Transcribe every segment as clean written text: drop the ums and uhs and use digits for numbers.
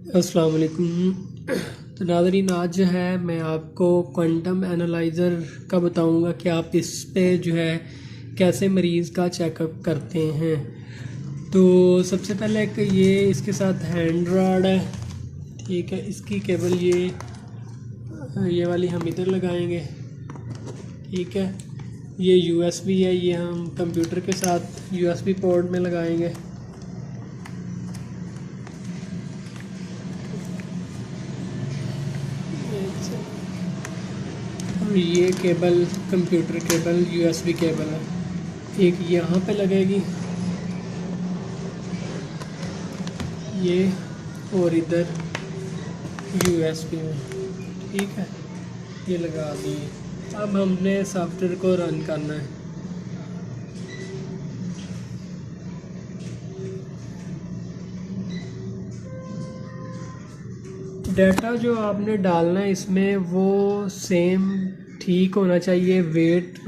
अस्सलाम वालेकुम। तो नाज़रीन, आज जो है मैं आपको क्वांटम एनालाइज़र का बताऊंगा कि आप इस पे जो है कैसे मरीज़ का चेकअप करते हैं। तो सबसे पहले एक ये इसके साथ हैंड रॉड है, ठीक है। इसकी केबल ये वाली हम इधर लगाएंगे, ठीक है। ये यूएसबी है, ये हम कंप्यूटर के साथ यूएसबी पोर्ट में लगाएंगे। और ये cable computer cable USB cable है, एक यहाँ पे लगेगी ये, और इधर यूएसबी में, ठीक है। ये लगा दिए। अब हमने सॉफ्टवेयर को रन करना है। डाटा जो आपने डालना है इसमें वो सेम ठीक होना चाहिए, वेट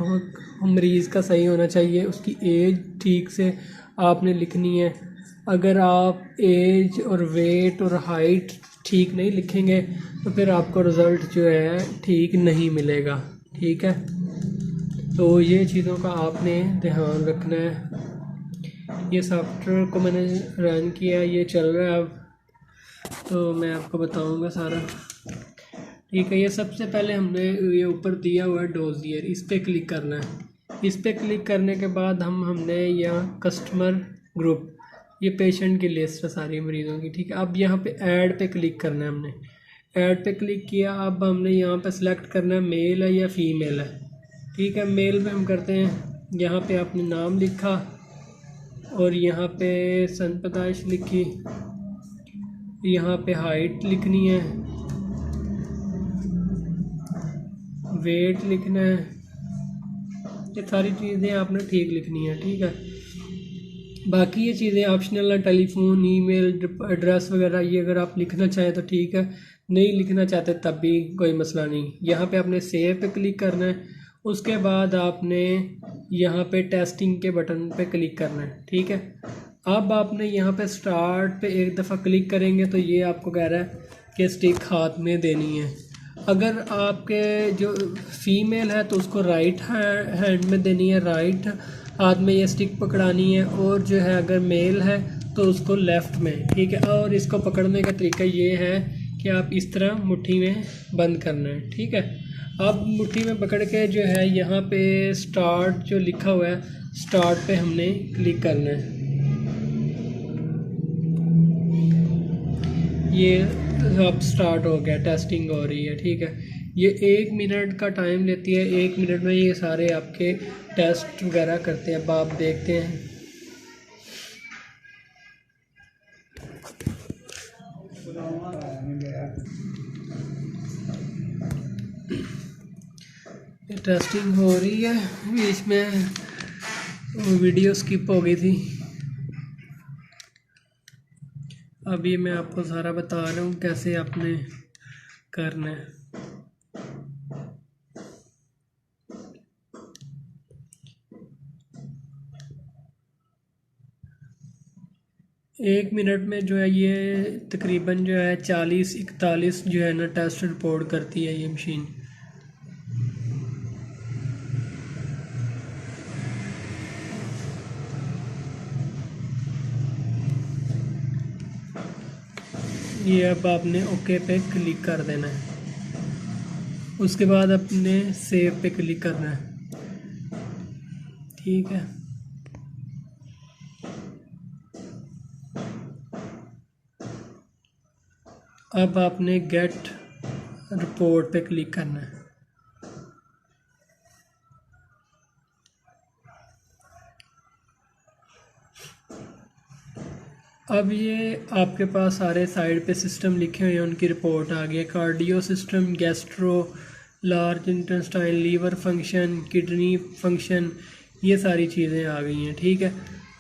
मरीज़ का सही होना चाहिए, उसकी एज ठीक से आपने लिखनी है। अगर आप एज और वेट और हाइट ठीक नहीं लिखेंगे तो फिर आपको रिज़ल्ट जो है ठीक नहीं मिलेगा, ठीक है। तो ये चीज़ों का आपने ध्यान रखना है। ये सॉफ्टवेयर को मैंने रन किया, ये चल रहा है अब, तो मैं आपको बताऊंगा सारा, ठीक है। ये सबसे पहले हमने ये ऊपर दिया हुआ है डोजियर, इस पर क्लिक करना है। इस पर क्लिक करने के बाद हमने यहाँ कस्टमर ग्रुप, ये पेशेंट की लिस्ट है सारी मरीज़ों की, ठीक है। अब यहाँ पे ऐड पे क्लिक करना है हमने। ऐड पे क्लिक किया, अब हमने यहाँ पे सिलेक्ट करना है मेल है या फीमेल है, ठीक है। मेल पे हम करते हैं, यहाँ पे आपने नाम लिखा और यहाँ पे सन पैदाइश लिखी, यहाँ पे हाइट लिखनी है, वेट लिखना है, ये सारी चीज़ें आपने ठीक लिखनी है, ठीक है। बाकी ये चीज़ें ऑप्शनल है, टेलीफोन, ईमेल, एड्रेस वगैरह, ये अगर आप लिखना चाहें तो ठीक है, नहीं लिखना चाहते तब भी कोई मसला नहीं। यहाँ पे आपने सेव पे क्लिक करना है, उसके बाद आपने यहाँ पे टेस्टिंग के बटन पे क्लिक करना है, ठीक है। अब आपने यहाँ पे स्टार्ट पे एक दफ़ा क्लिक करेंगे तो ये आपको कह रहा है कि स्टिक हाथ में देनी है। अगर आपके जो फीमेल है तो उसको राइट हैंड में देनी है, राइट हाथ में ये स्टिक पकड़ानी है, और जो है अगर मेल है तो उसको लेफ़्ट में, ठीक है। और इसको पकड़ने का तरीका ये है कि आप इस तरह मुट्ठी में बंद करना है, ठीक है। अब मुट्ठी में पकड़ के जो है यहाँ पे स्टार्ट जो लिखा हुआ है, स्टार्ट पे हमने क्लिक करना है। ये अब स्टार्ट हो गया, टेस्टिंग हो रही है, ठीक है। ये 1 मिनट का टाइम लेती है, 1 मिनट में ये सारे आपके टेस्ट वगैरह करते हैं। अब आप देखते हैं, टेस्टिंग हो रही है। बीच में वीडियो स्किप हो गई थी। अभी मैं आपको सारा बता रहा हूँ कैसे आपने करना है। एक मिनट में जो है ये तकरीबन जो है 40-41 जो है ना टेस्ट रिपोर्ट करती है ये मशीन। ये अब आपने ओके पे क्लिक कर देना है, उसके बाद अपने सेव पे क्लिक करना है, ठीक है। अब आपने गेट रिपोर्ट पे क्लिक करना है। अब ये आपके पास सारे साइड पे सिस्टम लिखे हुए हैं, उनकी रिपोर्ट आ गई है। Cardio system, gastro, large intestine, liver function, kidney function, ये सारी चीज़ें आ गई हैं, ठीक है।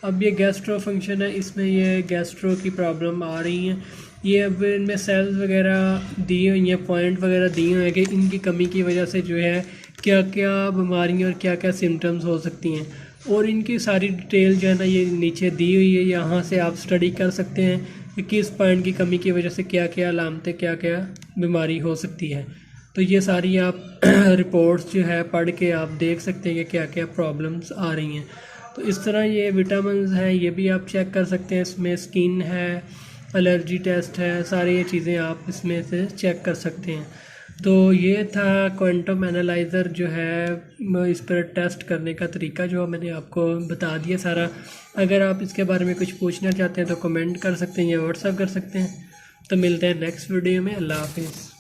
अब ये गैस्ट्रो फंक्शन है, इसमें ये गैस्ट्रो की प्रॉब्लम आ रही हैं। ये अब इनमें सेल्स वगैरह दी हुई हैं, पॉइंट वगैरह दिए हुए हैं कि इनकी कमी की वजह से जो है क्या क्या बीमारियाँ और क्या क्या सिम्टम्स हो सकती हैं, और इनकी सारी डिटेल जो है ना ये नीचे दी हुई है। यहाँ से आप स्टडी कर सकते हैं कि इस पॉइंट की कमी की वजह से क्या क्या अलामतें, क्या क्या बीमारी हो सकती है। तो ये सारी आप रिपोर्ट्स जो है पढ़ के आप देख सकते हैं कि क्या क्या प्रॉब्लम्स आ रही हैं। तो इस तरह ये विटामिन्स हैं, ये भी आप चेक कर सकते हैं। इसमें स्किन है, एलर्जी टेस्ट है, सारी ये चीज़ें आप इसमें से चेक कर सकते हैं। तो ये था क्वांटम एनालाइज़र जो है, इस पर टेस्ट करने का तरीका जो मैंने आपको बता दिया सारा। अगर आप इसके बारे में कुछ पूछना चाहते हैं तो कमेंट कर सकते हैं या व्हाट्सएप कर सकते हैं। तो मिलते हैं नेक्स्ट वीडियो में। अल्लाह हाफिज़।